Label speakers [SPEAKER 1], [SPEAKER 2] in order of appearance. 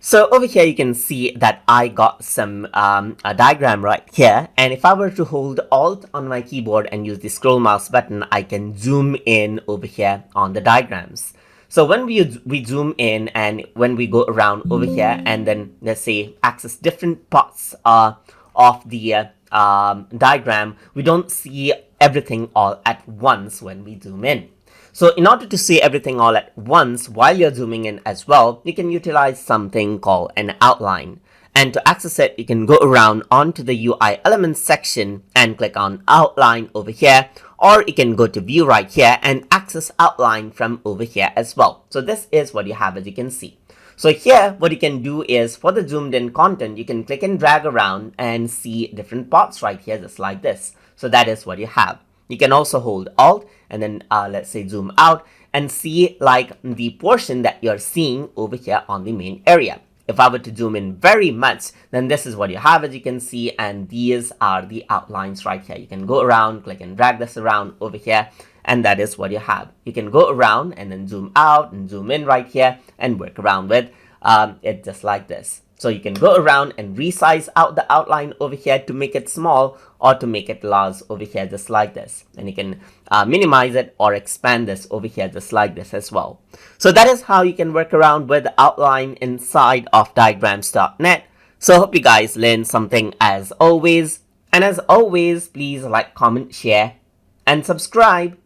[SPEAKER 1] So over here you can see that I got some a diagram right here, and if I were to hold Alt on my keyboard and use the scroll mouse button, I can zoom in over here on the diagrams. So when we zoom in and when we go around over here and then let's say access different parts of the diagram, we don't see everything all at once when we zoom in. So in order to see everything all at once while you're zooming in as well, you can utilize something called an outline. And to access it, you can go around onto the UI elements section and click on outline over here, or you can go to view right here and access outline from over here as well. So this is what you have, as you can see. So here, what you can do is for the zoomed in content, you can click and drag around and see different parts right here, just like this. So that is what you have. You can also hold Alt and then let's say zoom out and see like the portion that you're seeing over here on the main area. If I were to zoom in very much, then this is what you have, as you can see, and these are the outlines right here. You can go around, click and drag this around over here, and that is what you have. You can go around and then zoom out and zoom in right here and work around with it just like this. So you can go around and resize out the outline over here to make it small or to make it large over here just like this. And you can minimize it or expand this over here just like this as well. So that is how you can work around with the outline inside of diagrams.net. So I hope you guys learned something as always. And as always, please like, comment, share, and subscribe.